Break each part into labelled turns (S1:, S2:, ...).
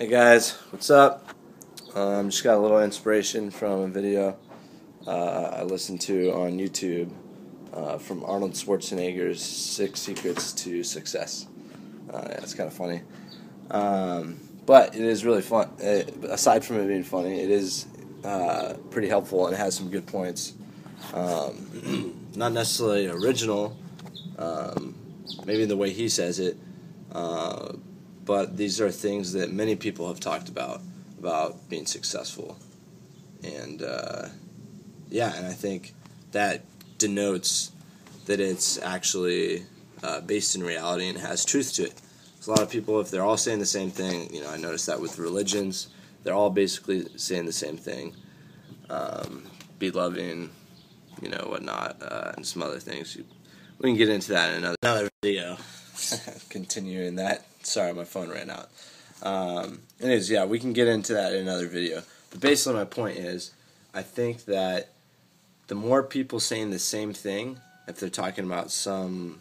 S1: Hey guys, what's up? Just got a little inspiration from a video I listened to on YouTube from Arnold Schwarzenegger's 6 Secrets to Success. Yeah, it's kind of funny. But it is really fun. Aside from it being funny, it is pretty helpful and it has some good points. Not necessarily original, maybe the way he says it, but these are things that many people have talked about being successful. And and I think that denotes that it's actually based in reality and has truth to it. Because a lot of people, if they're all saying the same thing, I noticed that with religions, they're all basically saying the same thing. Be loving, whatnot, and some other things. We can get into that in another video. Continuing that. Sorry, my phone ran out. Anyways, we can get into that in another video. But basically my point is, I think that the more people saying the same thing, if they're talking about some,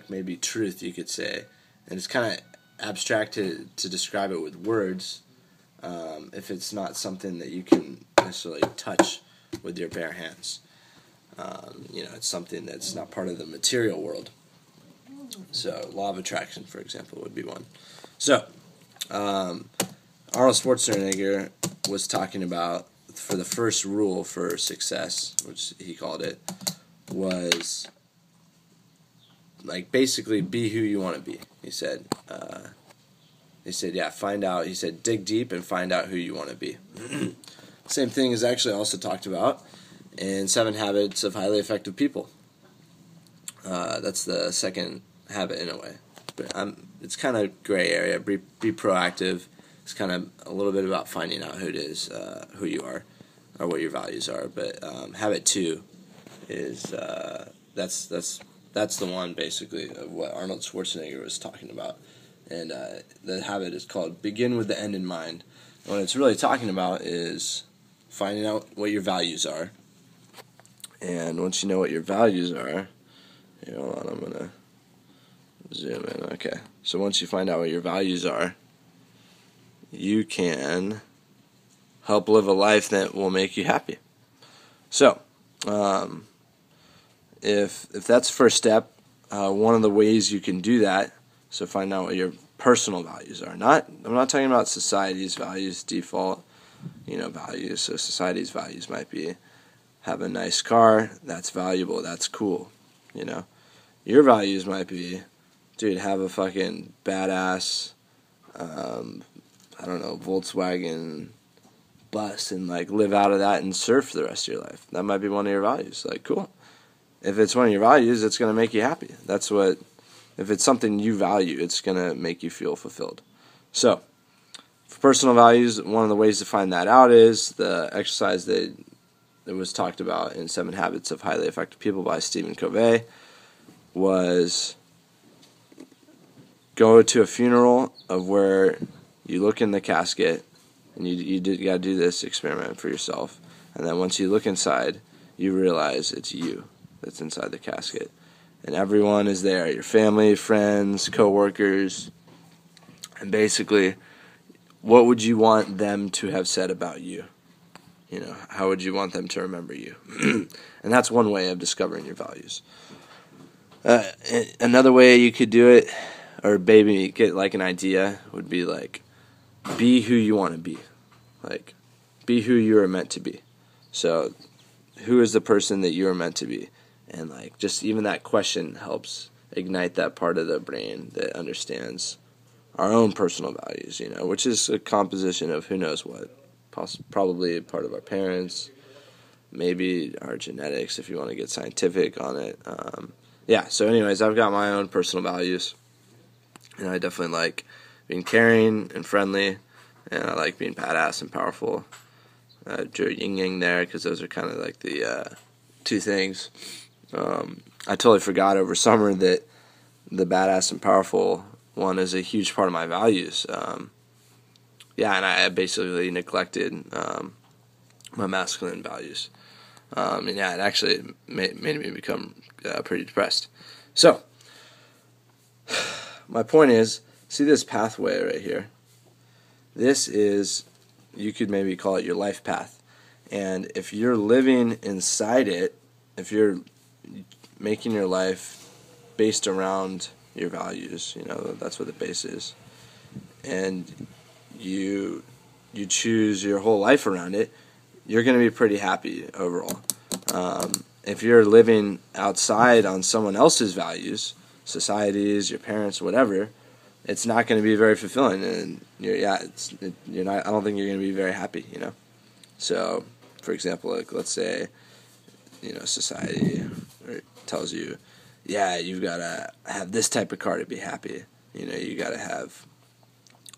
S1: maybe truth, you could say, and it's kind of abstract to describe it with words, if it's not something that you can necessarily touch with your bare hands. It's something that's not part of the material world. So, law of attraction, for example, would be one. So, Arnold Schwarzenegger was talking about, for the first rule for success, which he called it, was, basically be who you want to be. He said, dig deep and find out who you want to be. Same thing is actually also talked about in 7 Habits of Highly Effective People. That's the second habit in a way. But it's kind of gray area. Be proactive. It's kind of a little bit about finding out who it is, who you are, or what your values are. But habit 2 is that's the one basically of what Arnold Schwarzenegger was talking about. And the habit is called begin with the end in mind. And what it's really talking about is finding out what your values are. And once you know what your values are, hold on, I'm going to zoom in. Okay, so once you find out what your values are, you can help live a life that will make you happy. So, if that's the first step, one of the ways you can do that, so find out what your personal values are. I'm not talking about society's values, default, values. So society's values might be have a nice car, that's valuable, that's cool, Your values might be, dude, have a fucking badass, Volkswagen bus and, live out of that and surf for the rest of your life. That might be one of your values. Cool. If it's one of your values, it's going to make you happy. If it's something you value, it's going to make you feel fulfilled. So, for personal values, one of the ways to find that out is the exercise that was talked about in 7 Habits of Highly Effective People by Stephen Covey, was go to a funeral of where you look in the casket, and you got to do this experiment for yourself, and then once you look inside, you realize it's you that's inside the casket, and everyone is there, your family, friends, co-workers, and basically, what would you want them to have said about you? How would you want them to remember you? And that's one way of discovering your values. Another way you could do it, or maybe get an idea, would be be who you want to be. Be who you are meant to be. So, who is the person that you are meant to be? And just even that question helps ignite that part of the brain that understands our own personal values, which is a composition of who knows what. Probably part of our parents, maybe our genetics if you want to get scientific on it. So anyways, I've got my own personal values, and I definitely like being caring and friendly, and I like being badass and powerful. I drew yin yang there because those are kind of the 2 things. I totally forgot over summer that the badass and powerful one is a huge part of my values. And I basically neglected my masculine values. It actually made me become pretty depressed. So, my point is, see this pathway right here? This is, you could maybe call it your life path. And if you're living inside it, if you're making your life based around your values, that's what the base is, and you choose your whole life around it, you're going to be pretty happy overall. If you're living outside on someone else's values, society's, your parents, whatever, it's not going to be very fulfilling, and you're not. I don't think you're going to be very happy. So, for example, like let's say, society tells you, yeah, you've got to have this type of car to be happy. You got to have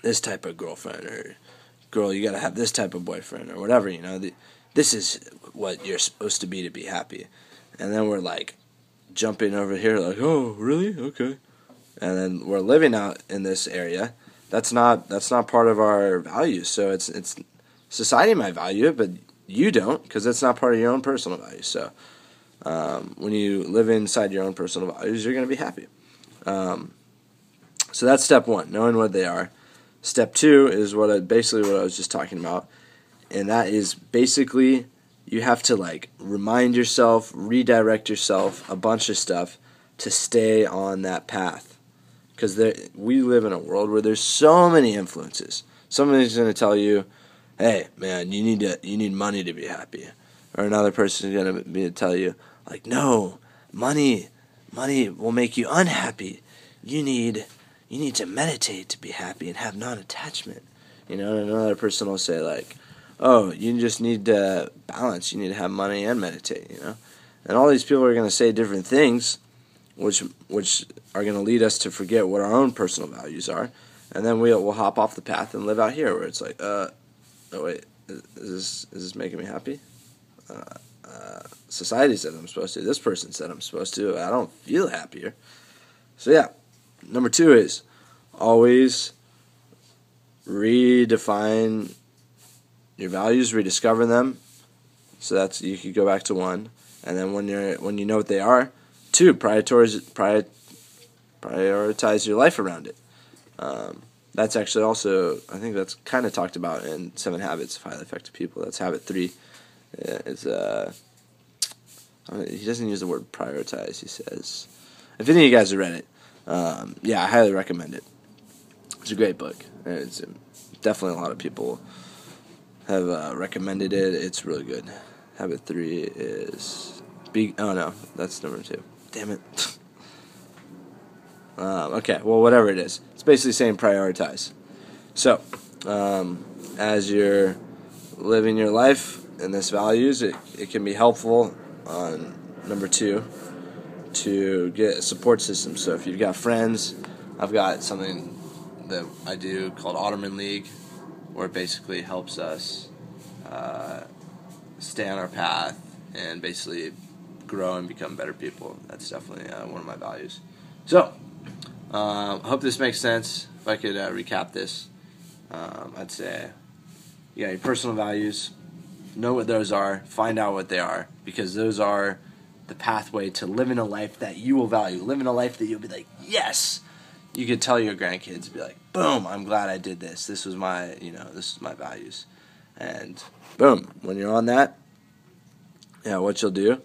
S1: this type of girlfriend, or girl, you got to have this type of boyfriend, or whatever. This is what you're supposed to be happy. And then we're like jumping over here, like, oh, really? Okay. And then we're living out in this area. That's not part of our values. So it's society might value it, but you don't, because it's not part of your own personal values. So when you live inside your own personal values, you're going to be happy. So that's step one, knowing what they are. Step two is basically what I was just talking about, and that is basically you have to remind yourself, redirect yourself, a bunch of stuff to stay on that path. Because we live in a world where there's so many influences. Somebody's going to tell you, hey, man, you need money to be happy. Or another person is going to tell you, no, money will make you unhappy. You need to meditate to be happy and have non-attachment. And another person will say, oh, you just need to balance. You need to have money and meditate, And all these people are going to say different things, which are going to lead us to forget what our own personal values are, and then we'll hop off the path and live out here where it's oh wait, is this making me happy? Society says I'm supposed to. This person said I'm supposed to. I don't feel happier. So yeah, number two is always redefine your values, rediscover them. So that's, you could go back to one, and then when you know what they are. Two, prioritize your life around it. That's actually also, I think that's kind of talked about in 7 Habits of Highly Effective People. That's habit 3. He doesn't use the word prioritize. He says, if any of you guys have read it, I highly recommend it. It's a great book. It's definitely a lot of people have recommended it. It's really good. Habit 3 is oh no, that's number 2. Damn it. Okay, well, whatever it is. It's basically saying prioritize. So, as you're living your life and this values, it can be helpful on number 2 to get a support system. So if you've got friends, I've got something that I do called Ottoman League, where it basically helps us stay on our path and basically grow and become better people. That's definitely one of my values. So, I hope this makes sense. If I could recap this, I'd say, your personal values, know what those are, find out what they are, because those are the pathway to living a life that you will value, living a life that you'll be like, yes! You could tell your grandkids, be like, boom, I'm glad I did this. This was my, this is my values. And boom, when you're on that, what you'll do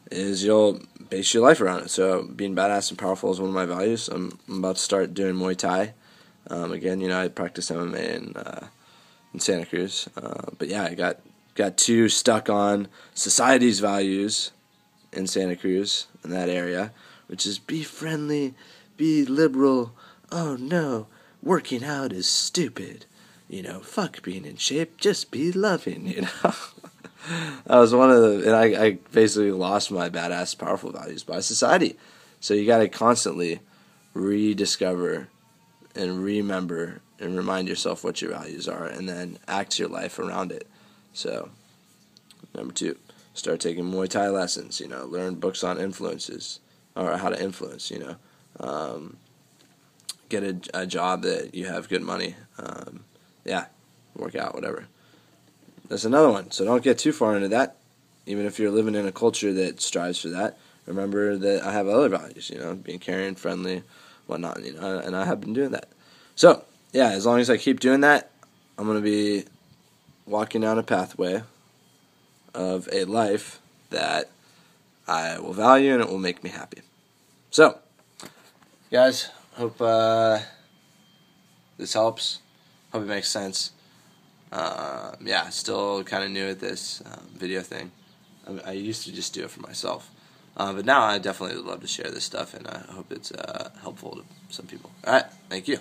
S1: is you'll base your life around it. So being badass and powerful is one of my values. I'm about to start doing Muay Thai. Again, I practice MMA in Santa Cruz. But yeah, I got too stuck on society's values in Santa Cruz, in that area, which is be friendly, be liberal. Oh no, working out is stupid. Fuck being in shape, just be loving, That was one of the, and I basically lost my badass, powerful values by society. So you got to constantly rediscover and remember and remind yourself what your values are, and then act your life around it. So, number 2, start taking Muay Thai lessons. Learn books on influences, or how to influence. Get a job that you have good money. Work out, whatever. That's another one. So don't get too far into that. Even if you're living in a culture that strives for that, remember that I have other values, being caring, friendly, whatnot, and I have been doing that. So, as long as I keep doing that, I'm going to be walking down a pathway of a life that I will value and it will make me happy. So, guys, hope this helps. Hope it makes sense. Yeah, still kind of new at this video thing. I used to just do it for myself. But now I definitely would love to share this stuff, and I hope it's helpful to some people. Alright, thank you.